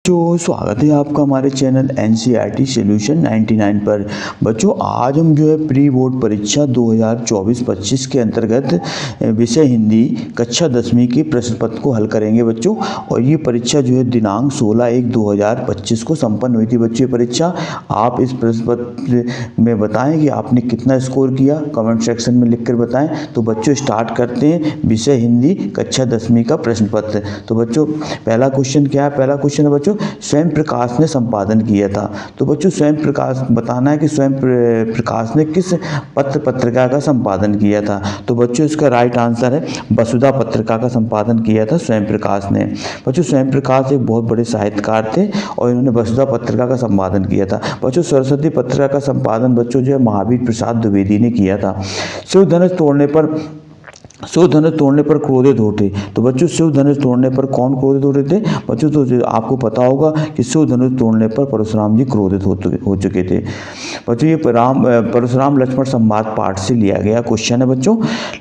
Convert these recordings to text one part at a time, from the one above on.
तो स्वागत है आपका हमारे चैनल NCERT सॉल्यूशन 99 पर। बच्चों आज हम जो है प्री बोर्ड परीक्षा 2024-25 के अंतर्गत विषय हिंदी कक्षा 10वीं के प्रश्न पत्र को हल करेंगे बच्चों। और ये परीक्षा जो है दिनांक 16/1/2025 को संपन्न हुई थी बच्चों। ये परीक्षा आप इस प्रश्न पत्र में बताएं कि आपने कितना स्कोर किया, कमेंट सेक्शन में लिख कर बताएं। तो बच्चों स्टार्ट करते हैं विषय हिंदी कक्षा 10वीं का प्रश्न पत्र। तो बच्चों पहला क्वेश्चन क्या है? पहला क्वेश्चन है बच्चों स्वयं प्रकाश ने संपादन किया था। तो बच्चों स्वयं प्रकाश बताना है कि स्वयं प्रकाश ने किस पत्रिका का संपादन किया था। तो बच्चों इसका राइट आंसर है वसुधा पत्रिका का संपादन किया था स्वयं प्रकाश ने। बच्चों स्वयं प्रकाश एक बहुत बड़े साहित्यकार थे और इन्होंने वसुधा पत्रिका का संपादन किया था। बच्चों सरस्वती पत्रिका का संपादन बच्चों जो है महावीर प्रसाद द्विवेदी ने किया था। शिव धनुष तोड़ने पर क्रोधित होते। तो बच्चों शिव धनुष तोड़ने पर कौन क्रोधित हो रहे थे? बच्चों तो आपको पता होगा कि शिव धनुष तोड़ने पर परशुराम जी क्रोधित हो चुके थे। बच्चों ये परशुराम लक्ष्मण संवाद पाठ से लिया गया क्वेश्चन है बच्चों।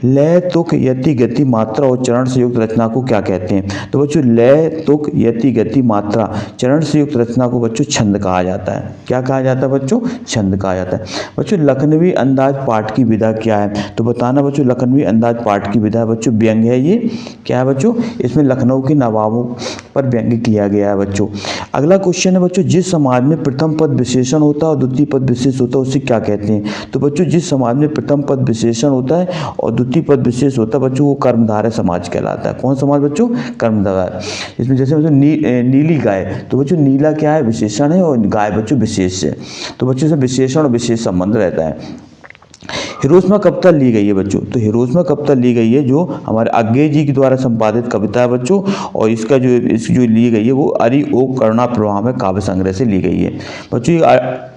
लय तुक यति गति मात्रा और चरण से युक्त रचना को क्या कहते हैं? तो बच्चों लय तुक यति गति मात्रा चरण से युक्त रचना को बच्चों छंद कहा जाता है। क्या कहा जाता है बच्चों? छंद कहा जाता है। बच्चों लखनवी अंदाज पाठ की विधा क्या है? तो बताना बच्चों लखनवी अंदाज पाठ की विधा बच्चों व्यंग्य है। ये क्या है बच्चों? इसमें लखनऊ के नवाबों पर व्यंग्य किया गया है बच्चों। अगला क्वेश्चन है बच्चों जिस समाज में प्रथम पद विशेषण होता है और द्वितीय पद विशेष होता है उसे क्या कहते हैं? तो बच्चों जिस समाज में प्रथम पद विशेषण होता है और द्वितीय पद विशेष होता है बच्चों वो कर्मधारय समाज कहलाता है। कौन समाज बच्चों? कर्मधारय। इसमें जैसे बच्चों नीली गाय, तो बच्चों नीला क्या है? विशेषण है और गाय बच्चों विशेष है। तो बच्चों से विशेषण और विशेष संबंध रहता है। हिरोशिमा कविता ली गई है बच्चों। तो हिरोशिमा कविता ली गई है जो हमारे अज्ञे जी के द्वारा संपादित कविता है बच्चों। और इसका जो ली गई है वो अरि ओ करुणा प्रवाह में काव्य संग्रह से ली गई है बच्चों। ये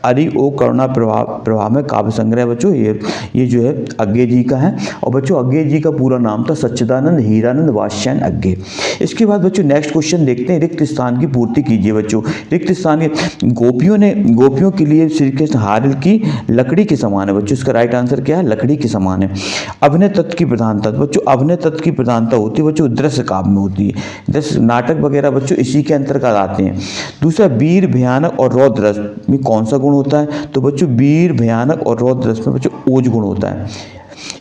अरि ओ करुणा प्रवाह में काव्य संग्रह बच्चों ये जो है अज्ञे जी का है। और बच्चों अज्ञे जी का पूरा नाम था सच्चिदानंद हीरानंद वात्स्यायन अज्ञे। इसके बाद बच्चों नेक्स्ट क्वेश्चन देखते हैं। रिक्त स्थान की पूर्ति कीजिए बच्चों। रिक्त स्थान के गोपियों के लिए श्री कृष्ण हारिल की लकड़ी के समान है बच्चों। इसका राइट आंसर क्या है? लकड़ी के समान है। अभिनय तत्व की प्रधानता बच्चों अभिनय तत्व की प्रधानता होती है बच्चों दृश्य काव्य में होती है। दृश्य नाटक वगैरह बच्चों इसी के अंतर्गत आते हैं। दूसरा वीर भयानक और रौद्र रस में कौन सा गुण होता है? तो बच्चों वीर भयानक और रौद्र रस में बच्चों ओज गुण होता है।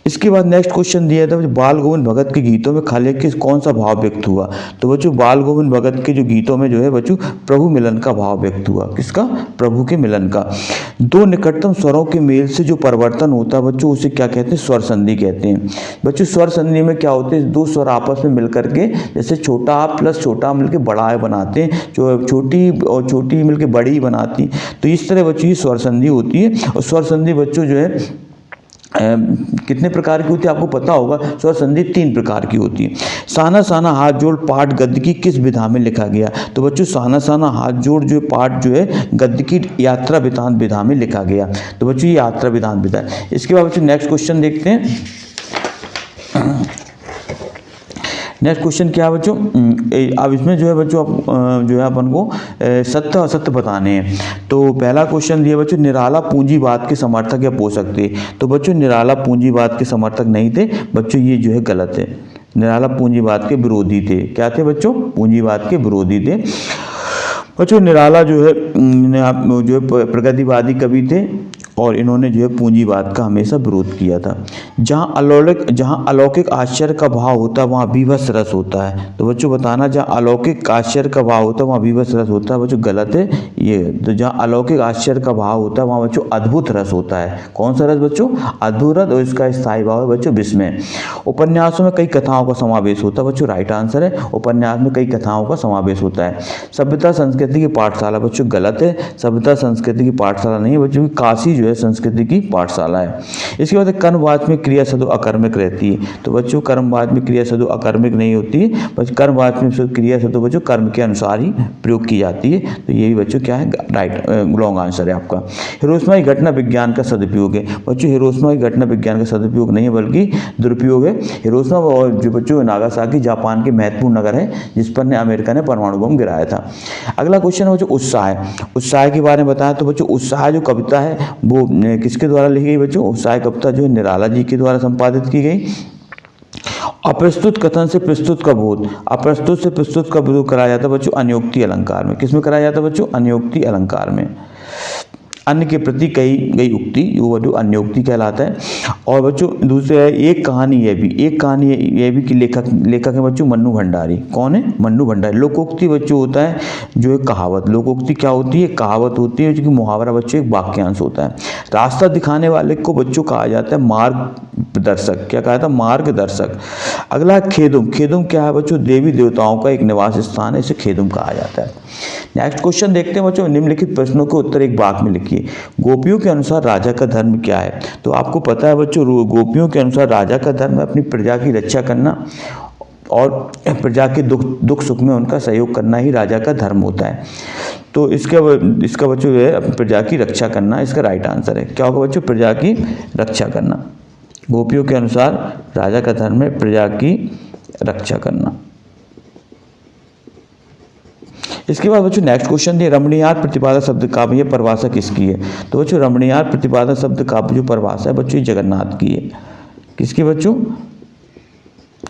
इसके बाद नेक्स्ट क्वेश्चन दिया था बाल गोविंद भगत के गीतों में खाली किस कौन सा भाव व्यक्त हुआ? तो बच्चों बाल गोविंद भगत के जो गीतों में जो है बच्चों प्रभु मिलन का भाव व्यक्त हुआ। किसका? प्रभु के मिलन का। दो निकटतम स्वरों के मेल से जो परिवर्तन होता है बच्चों उसे क्या कहते हैं? स्वर संधि कहते हैं बच्चों। स्वर संधि में क्या होते हैं? दो स्वर आपस में मिलकर के जैसे छोटा आ प्लस छोटा आ मिलकर बड़ा आ बनाते हैं, जो छोटी और छोटी मिलकर बड़ी बनाती। तो इस तरह बच्चों ये स्वर संधि होती है। और स्वर संधि बच्चों जो है कितने प्रकार की होती है आपको पता होगा। स्वर संधि 3 प्रकार की होती है। साना साना हाथ जोड़ पाठ गद्य की किस विधा में लिखा गया? तो बच्चों साना साना हाथ जोड़ जो पाठ जो है गद्य की यात्रा वृतांत विधा में लिखा गया। तो बच्चों ये यात्रा वृतांत विधा है। इसके बाद बच्चों नेक्स्ट क्वेश्चन देखते हैं। नेक्स्ट क्वेश्चन क्या है बच्चों? अब इसमें जो है बच्चों जो है अपन को सत्य असत्य बताने हैं। तो पहला क्वेश्चन दिया बच्चों निराला पूंजीवाद के समर्थक या पोषक थे। तो बच्चों निराला पूंजीवाद के समर्थक नहीं थे बच्चों, ये जो है गलत है। निराला पूंजीवाद के विरोधी थे। क्या थे बच्चों? पूंजीवाद के विरोधी थे बच्चों। निराला जो है प्रगतिवादी कवि थे और इन्होंने जो है पूंजीवाद का हमेशा विरोध किया था। जहाँ अलौकिक आश्चर्य का भाव होता है वहाँ विभत्स रस होता है। तो बच्चों बताना जहाँ अलौकिक आश्चर्य का भाव होता है वहाँ विभत्स रस होता है बच्चों, गलत है ये। तो जहाँ अलौकिक आश्चर्य का भाव होता है वहाँ बच्चों अद्भुत रस होता है। कौन सा रस बच्चों? अद्भुत रस। और इसका स्थायी भाव है बच्चों विस्मय। उपन्यासों में कई कथाओं का समावेश होता है बच्चों, राइट आंसर है। उपन्यास में कई कथाओं का समावेश होता है। सभ्यता संस्कृति की पाठशाला बच्चों, गलत है। सभ्यता संस्कृति की पाठशाला नहीं है बच्चों, काशी जो है संस्कृति की पाठशाला है। इसके बाद कर्मवाचक में क्रिया सदो अकर्मक रहती है। तो बच्चों कर्मवाचक में क्रिया सदो अकर्मक नहीं होती है बच्चों। कर्मवाचक में क्रिया सदो बच्चों कर्म के अनुसार ही प्रयोग की जाती है। तो ये भी बच्चों क्या है? राइट लॉन्ग आंसर है आपका। हिरोशिमा की घटना विज्ञान का सदुपयोग है बच्चों। हिरोशिमा की घटना विज्ञान का सदुपयोग नहीं है बल्कि दुरुपयोग है। हिरोशिमा और जो बच्चों नागासाकी जापान के महत्वपूर्ण नगर है जिस पर ने अमेरिका ने परमाणु बम गिराया था। अगला क्वेश्चन है बच्चों उत्साह के बारे में बताया। तो बच्चों उत्साह जो कविता है वो किसके द्वारा लिखी गई बच्चों? उत्साह कविता जो है निराला जी के द्वारा संपादित की गई। अप्रस्तुत कथन से प्रस्तुत का बोध, अप्रस्तुत से प्रस्तुत का बोध कराया जाता है बच्चों अनियोक्ति अलंकार में। किसमें कराया जाता है बच्चों? अनियोक्ति अलंकार में। अन्य के प्रति कही गई उक्ति जो अन्योक्ति कहलाता है। और बच्चों दूसरे है एक कहानी यह भी कि लेखक है बच्चों मन्नू भंडारी। कौन है? मन्नू भंडारी। लोकोक्ति बच्चों होता है जो एक कहावत। लोकोक्ति क्या होती है? कहावत होती है, जो कि मुहावरा बच्चों एक वाक्यांश होता है। रास्ता दिखाने वाले को बच्चों कहा जाता है मार्गदर्शक। क्या कहा जाता है? मार्गदर्शक। अगला है खेदुम। खेदुम क्या है बच्चों? देवी देवताओं का एक निवास स्थान है, इसे खेदुम कहा जाता है। नेक्स्ट क्वेश्चन देखते हैं बच्चों। निम्नलिखित प्रश्नों के उत्तर एक वाक्य में लिखिए। गोपियों के अनुसार राजा का धर्म क्या है? तो आपको पता है बच्चों, गोपियों के अनुसार राजा का धर्म है अपनी प्रजा की रक्षा करना और प्रजा के दुख सुख में उनका सहयोग करना ही राजा का धर्म होता है। तो इसका बच्चों जो है प्रजा की रक्षा करना इसका राइट आंसर है। क्या होगा बच्चों? प्रजा की रक्षा करना। गोपियों के अनुसार राजा का धर्म है प्रजा की रक्षा करना। इसके बाद बच्चों नेक्स्ट क्वेश्चन है रमणीयार प्रतिपादक शब्द काव्य ये परिभाषा किसकी है? तो बच्चों रमणीयार प्रतिपादक शब्द काव्य जो परिभाषा है बच्चों ये जगन्नाथ की है। किसकी बच्चों?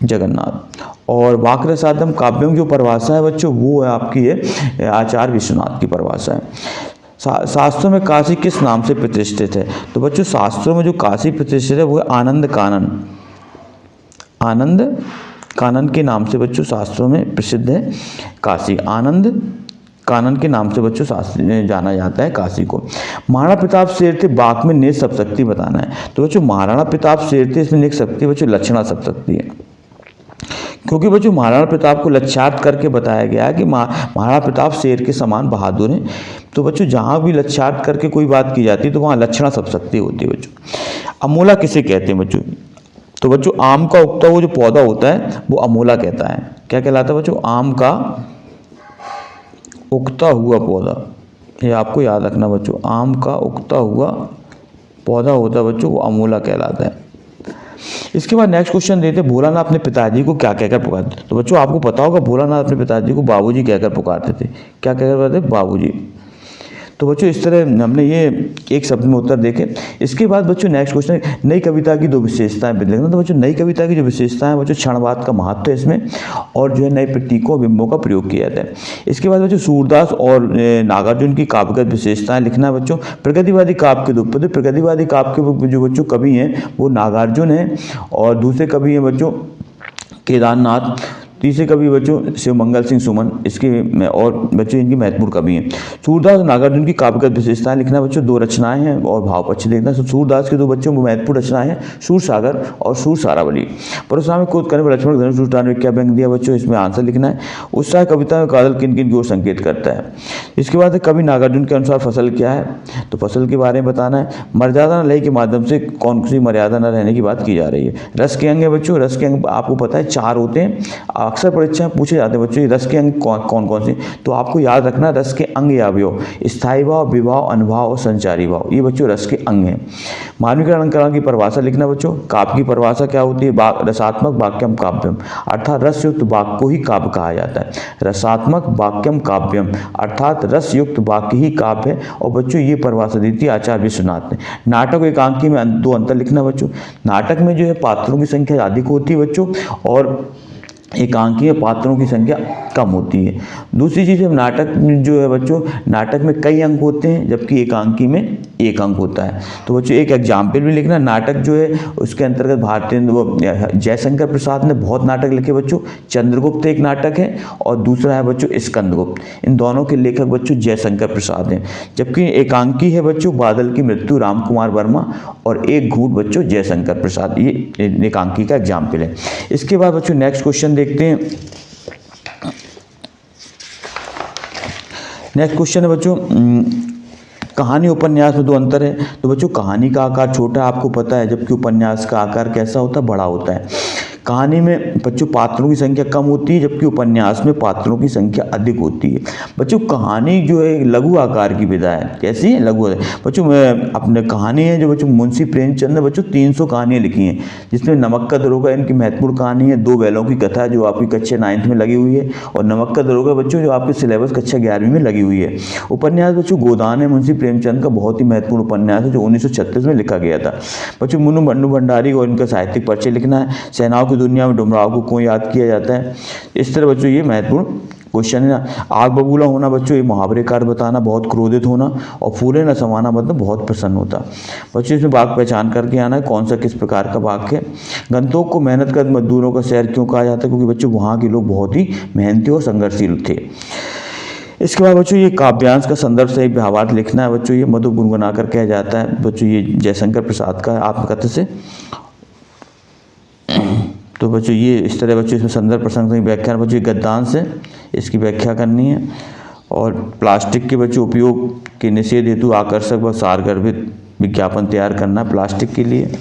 जगन्नाथ। और वाक्रसादम काव्यों जो परिभाषा है बच्चों वो है आपकी है आचार्य विश्वनाथ की परिभाषा है। शास्त्रों में काशी किस नाम से प्रतिष्ठित है? तो बच्चों शास्त्रों में जो काशी प्रतिष्ठित है वो है आनंद कानन। आनंद कानन के नाम से बच्चों शास्त्रों में प्रसिद्ध है काशी। आनंद कानन के नाम से बच्चों शास्त्र जाना जाता है काशी को। महाराणा प्रताप शेर थे बाघ में नेत्र सप्तशक्ति बताना है। तो बच्चों महाराणा प्रताप शेर थे इसमें नेत्र शक्ति बच्चों लक्षणा सप्तशक्ति है। क्योंकि बच्चों महाराणा प्रताप को लक्ष्यार्थ करके बताया गया है कि महाराणा प्रताप शेर के समान बहादुर हैं। तो बच्चों जहाँ भी लक्ष्यार्थ करके कोई बात की जाती है तो वहाँ लक्षणा सप्तशक्ति होती है बच्चों। अमोला किसे कहते हैं बच्चों? तो बच्चों आम का उगता हुआ जो पौधा होता है वो अमोला कहता है। क्या कहलाता है बच्चों? आम का उगता हुआ पौधा। ये आपको याद रखना बच्चों, आम का उगता हुआ पौधा होता है बच्चों वो अमोला कहलाता है। इसके बाद नेक्स्ट क्वेश्चन देते हैं भोलानाथ अपने पिताजी को क्या कहकर पुकारते? तो बच्चों आपको पता होगा भोलानाथ अपने पिताजी को बाबूजी कहकर पुकारते थे। क्या कहकर पुकारते थे? बाबूजी। तो बच्चों इस तरह हमने ये एक शब्द में उत्तर देखे। इसके बाद बच्चों नेक्स्ट क्वेश्चन नई कविता की दो विशेषताएं लिखना। तो बच्चों नई कविता की जो विशेषताएं बच्चों क्षणवाद का महत्व है इसमें और जो है नए प्रतीकों बिंबों का प्रयोग किया जाता है। इसके बाद बच्चों सूरदास और नागार्जुन की काव्यगत विशेषताएं लिखना है बच्चों। प्रगतिवादी काव्य के दो पद। प्रगतिवादी काव्य के जो बच्चों कवि हैं वो नागार्जुन हैं और दूसरे कवि हैं बच्चों केदारनाथ। तीसरे कवि बच्चों शिवमंगल सिंह सुमन इसके और बच्चों इनकी महत्वपूर्ण कवि हैं। सूरदास और नागार्जुन की काव्यगत विशेषताएं लिखना बच्चों। दो रचनाएं हैं और भाव पक्ष देखना। सूरदास के दो बच्चों महत्वपूर्ण रचनाएं हैं सूरसागर और सूरसारावली। परशुराम क्रोध करने पर लक्ष्मण धनुष उठाने में क्या व्यंग दिया बच्चों? इसमें आंसर लिखना है। उत्साह कविता में काजल किन किन की ओर संकेत करता है? इसके बाद कवि नागार्जुन के अनुसार फसल क्या है? तो फसल के बारे में बताना है। मर्यादा न लय के माध्यम से कौन सी मर्यादा न रहने की बात की जा रही है? रस के अंग है बच्चों। रस के अंग आपको पता है 4 होते हैं। अक्सर परीक्षा में पूछे जाते हैं बच्चों रस के अंग कौन कौन से? तो आपको याद रखना रस के अंग या अवयव स्थायी भाव, विभाव, अनुभाव और संचारी भाव ये बच्चों रस के अंग हैं। मानविक अलंकार की परिभाषा लिखना बच्चों। काव्य की परिभाषा क्या होती है? रसात्मक वाक्यम काव्यम अर्थात रस युक्त वाक्य को ही काव्य कहा जाता है। रसात्मक वाक्यम काव्यम अर्थात रस युक्त वाक्य ही काव्य है। और बच्चों ये परिभाषा दी थी आचार्य विश्वनाथ ने। नाटक एकांकी में 2 अंतर लिखना बच्चों। नाटक में जो है पात्रों की संख्या अधिक होती है बच्चों और एकांकी में पात्रों की संख्या कम होती है। दूसरी चीज़ है नाटक जो है बच्चों नाटक में कई अंक होते हैं जबकि एकांकी में 1 अंक होता है। तो बच्चों एक एग्जाम्पल भी लिखना। नाटक जो है उसके अंतर्गत भारतीय जयशंकर प्रसाद ने बहुत नाटक लिखे बच्चों। चंद्रगुप्त एक नाटक है और दूसरा है बच्चों स्कंदगुप्त। इन दोनों के लेखक बच्चों जयशंकर प्रसाद हैं। जबकि एकांकी है बच्चों बादल की मृत्यु राम कुमार वर्मा और एक घूंट बच्चों जयशंकर प्रसाद। ये एकांकी का एग्जाम्पल है। इसके बाद बच्चों नेक्स्ट क्वेश्चन देखते हैं। नेक्स्ट क्वेश्चन है बच्चों कहानी उपन्यास में 2 अंतर है। तो बच्चों कहानी का आकार छोटा आपको पता है जबकि उपन्यास का आकार कैसा होता है? बड़ा होता है। कहानी में बच्चों पात्रों की संख्या कम होती है जबकि उपन्यास में पात्रों की संख्या अधिक होती है। बच्चों कहानी जो है लघु आकार की विधा है। कैसी है? लघु है बच्चों। अपने कहानी है जो बच्चों मुंशी प्रेमचंद ने बच्चों 300 कहानियाँ लिखी हैं जिसमें नमक का दरोगा इनकी महत्वपूर्ण कहानी है। 2 बैलों की कथा जो आपकी कक्षा 9th में लगी हुई है और नमक का दरोगा बच्चों जो आपके सिलेबस कक्षा 11वीं में लगी हुई है। उपन्यास बच्चों गोदान है मुंशी प्रेमचंद का बहुत ही महत्वपूर्ण उपन्यास है जो 1936 में लिखा गया था। बच्चों मन्नू भंडारी और इनका साहित्यिक परिचय लिखना है। सेनाओं की दुनिया में डुमराव को क्यों याद किया जाता है। इस तरह बच्चों ये महत्वपूर्ण क्वेश्चन है ना। आग बबूला होना बच्चों ये मुहावरेकार बताना, बहुत क्रोधित होना, और फूले न समाना मतलब बहुत प्रसन्न होता। बच्चों इसमें वाक्य पहचान करके आना है कौन सा किस प्रकार का वाक्य है। गंतोक को मेहनत कर मजदूरों का शहर क्यों कहा जाता है, क्योंकि बच्चों वहाँ के लोग बहुत ही मेहनती और संघर्षशील थे। इसके बाद बच्चों ये काव्यांश का संदर्भ से एक भावार्थ लिखना है। बच्चों ये मधु गुनगुना कर कहा जाता है। बच्चों ये जयशंकर प्रसाद का आत्मकथन से। तो बच्चों ये इस तरह बच्चों इसमें संदर्भ प्रसंग की व्याख्या। बच्चों ये गद्यांश है, इसकी व्याख्या करनी है। और प्लास्टिक के बच्चों उपयोग के निषेध हेतु आकर्षक व सारगर्भित विज्ञापन तैयार करना प्लास्टिक के लिए।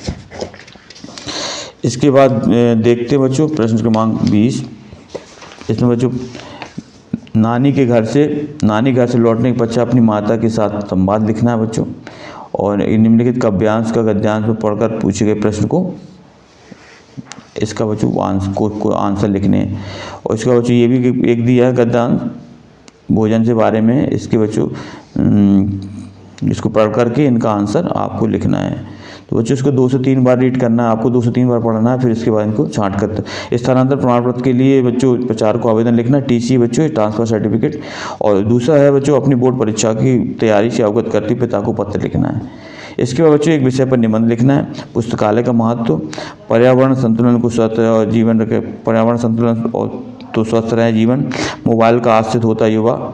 इसके बाद देखते बच्चों प्रश्न क्रमांक 20। इसमें बच्चों नानी घर से लौटने के पश्चात अपनी माता के साथ संवाद लिखना है बच्चों। और निम्नलिखित काव्यांश का गद्यांश में पढ़कर पूछे गए प्रश्न को इसका बच्चों को आंसर लिखने हैं। और इसका बच्चों ये भी एक दिया है गद्यांश भोजन से बारे में। इसके बच्चों इसको पढ़ करके इनका आंसर आपको लिखना है। तो बच्चों इसको 2 से 3 बार रीड करना है, आपको 2 से 3 बार पढ़ना है, फिर इसके बाद इनको छांट कर स्थानांतरण प्रमाण पत्र के लिए बच्चों प्रचार को आवेदन लिखना, टीसी बच्चों ट्रांसफर सर्टिफिकेट। और दूसरा है बच्चों अपनी बोर्ड परीक्षा की तैयारी से अवगत करते पिता को पत्र लिखना है। इसके बाद बच्चों एक विषय पर निबंध लिखना है। पुस्तकालय का महत्व, पर्यावरण संतुलन को स्वस्थ और जीवन रखे, पर्यावरण संतुलन और तो स्वस्थ रहे जीवन, मोबाइल का आश्रित होता युवा।